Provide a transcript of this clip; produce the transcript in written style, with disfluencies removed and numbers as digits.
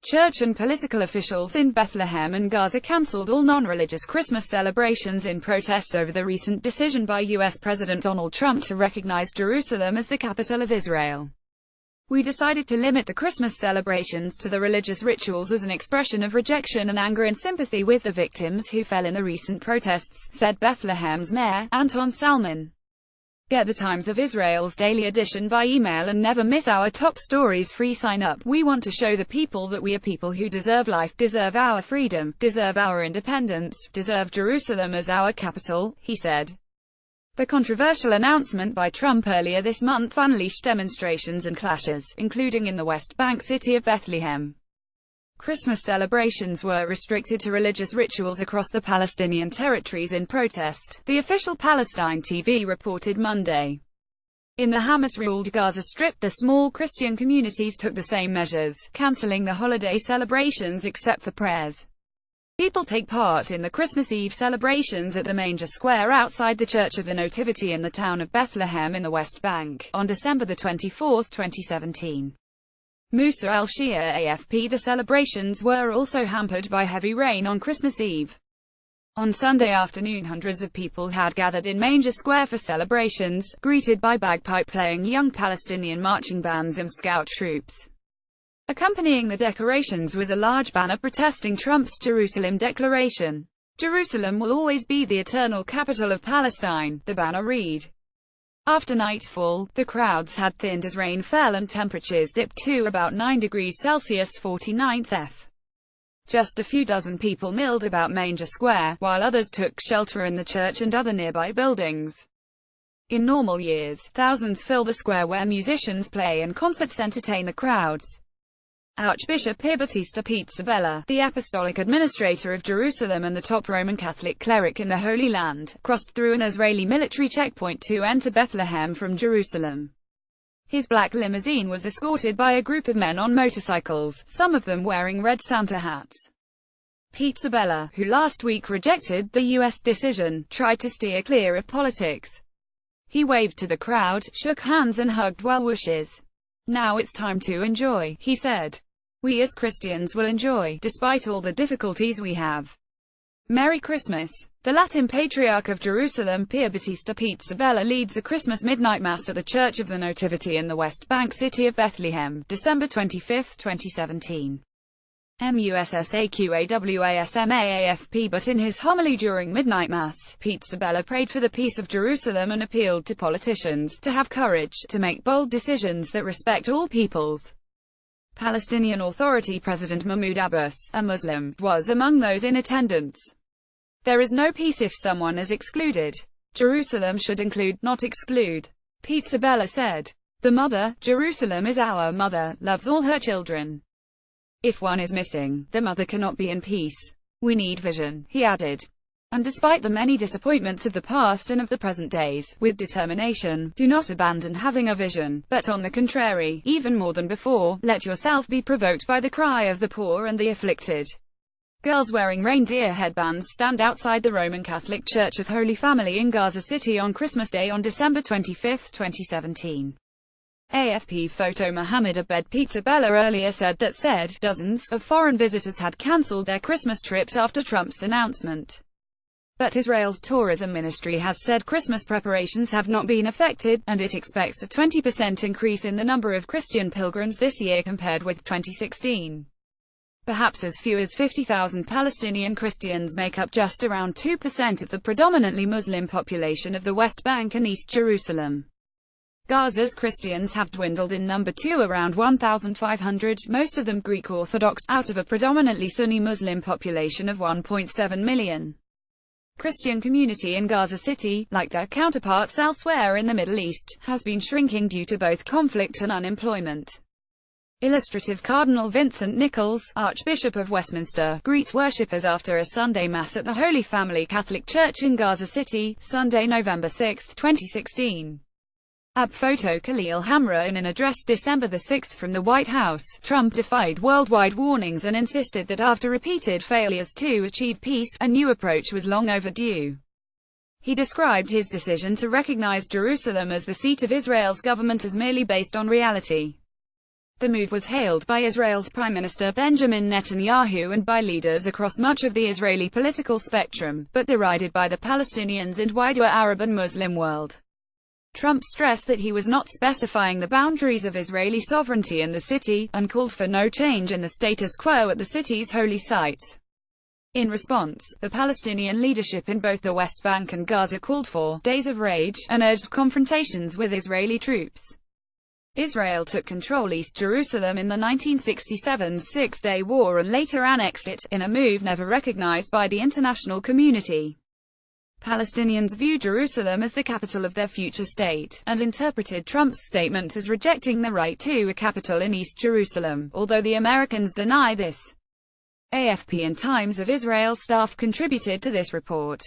Church and political officials in Bethlehem and Gaza cancelled all non-religious Christmas celebrations in protest over the recent decision by U.S. President Donald Trump to recognize Jerusalem as the capital of Israel. "We decided to limit the Christmas celebrations to the religious rituals as an expression of rejection and anger and sympathy with the victims who fell in the recent protests," said Bethlehem's mayor, Anton Salman. Get the Times of Israel's daily edition by email and never miss our top stories. Free sign up. We want to show the people that we are people who deserve life, deserve our freedom, deserve our independence, deserve Jerusalem as our capital, he said. The controversial announcement by Trump earlier this month unleashed demonstrations and clashes, including in the West Bank city of Bethlehem. Christmas celebrations were restricted to religious rituals across the Palestinian territories in protest, the official Palestine TV reported Monday. In the Hamas-ruled Gaza Strip, the small Christian communities took the same measures, cancelling the holiday celebrations except for prayers. People take part in the Christmas Eve celebrations at the Manger Square outside the Church of the Nativity in the town of Bethlehem in the West Bank, on December 24, 2017. Musa al-Shia AFP. The celebrations were also hampered by heavy rain on Christmas Eve. On Sunday afternoon, hundreds of people had gathered in Manger Square for celebrations, greeted by bagpipe-playing young Palestinian marching bands and scout troops. Accompanying the decorations was a large banner protesting Trump's Jerusalem declaration. "Jerusalem will always be the eternal capital of Palestine," the banner read. After nightfall, the crowds had thinned as rain fell and temperatures dipped to about 9 degrees Celsius 49th F. Just a few dozen people milled about Manger Square, while others took shelter in the church and other nearby buildings. In normal years, thousands fill the square where musicians play and concerts entertain the crowds. Archbishop Pierbattista Pizzabella, the apostolic administrator of Jerusalem and the top Roman Catholic cleric in the Holy Land, crossed through an Israeli military checkpoint to enter Bethlehem from Jerusalem. His black limousine was escorted by a group of men on motorcycles, some of them wearing red Santa hats. Pizzabella, who last week rejected the U.S. decision, tried to steer clear of politics. He waved to the crowd, shook hands and hugged well-wishers. "Now it's time to enjoy," he said. "We as Christians will enjoy, despite all the difficulties we have. Merry Christmas." The Latin Patriarch of Jerusalem, Pierbattista Pizzabella, leads a Christmas midnight mass at the Church of the Nativity in the West Bank city of Bethlehem, December 25, 2017. MUSSAQAWASMAAFP. But in his homily during midnight mass, Pizzabella prayed for the peace of Jerusalem and appealed to politicians to have courage to make bold decisions that respect all peoples. Palestinian Authority President Mahmoud Abbas, a Muslim, was among those in attendance. "There is no peace if someone is excluded. Jerusalem should include, not exclude," Pizzabella said. "The mother, Jerusalem, is our mother, loves all her children. If one is missing, the mother cannot be in peace. We need vision," he added. "And despite the many disappointments of the past and of the present days, with determination, do not abandon having a vision, but on the contrary, even more than before, let yourself be provoked by the cry of the poor and the afflicted." Girls wearing reindeer headbands stand outside the Roman Catholic Church of Holy Family in Gaza City on Christmas Day on December 25, 2017. AFP photo. Mohammed Abed. Pizzabella earlier said dozens of foreign visitors had cancelled their Christmas trips after Trump's announcement. But Israel's tourism ministry has said Christmas preparations have not been affected, and it expects a 20% increase in the number of Christian pilgrims this year compared with 2016. Perhaps as few as 50,000 Palestinian Christians make up just around 2% of the predominantly Muslim population of the West Bank and East Jerusalem. Gaza's Christians have dwindled in number to around 1,500, most of them Greek Orthodox, out of a predominantly Sunni Muslim population of 1.7 million. Christian community in Gaza City, like their counterparts elsewhere in the Middle East, has been shrinking due to both conflict and unemployment. Illustrative Cardinal Vincent Nichols, Archbishop of Westminster, greets worshippers after a Sunday Mass at the Holy Family Catholic Church in Gaza City, Sunday, November 6, 2016. Ab photo. Khalil Hamra. In an address December 6 from the White House, Trump defied worldwide warnings and insisted that after repeated failures to achieve peace, a new approach was long overdue. He described his decision to recognize Jerusalem as the seat of Israel's government as merely based on reality. The move was hailed by Israel's Prime Minister Benjamin Netanyahu and by leaders across much of the Israeli political spectrum, but derided by the Palestinians and wider Arab and Muslim world. Trump stressed that he was not specifying the boundaries of Israeli sovereignty in the city, and called for no change in the status quo at the city's holy sites. In response, the Palestinian leadership in both the West Bank and Gaza called for days of rage, and urged confrontations with Israeli troops. Israel took control East Jerusalem in the 1967 Six-Day War and later annexed it, in a move never recognized by the international community. Palestinians view Jerusalem as the capital of their future state, and interpreted Trump's statement as rejecting the right to a capital in East Jerusalem, although the Americans deny this. AFP and Times of Israel staff contributed to this report.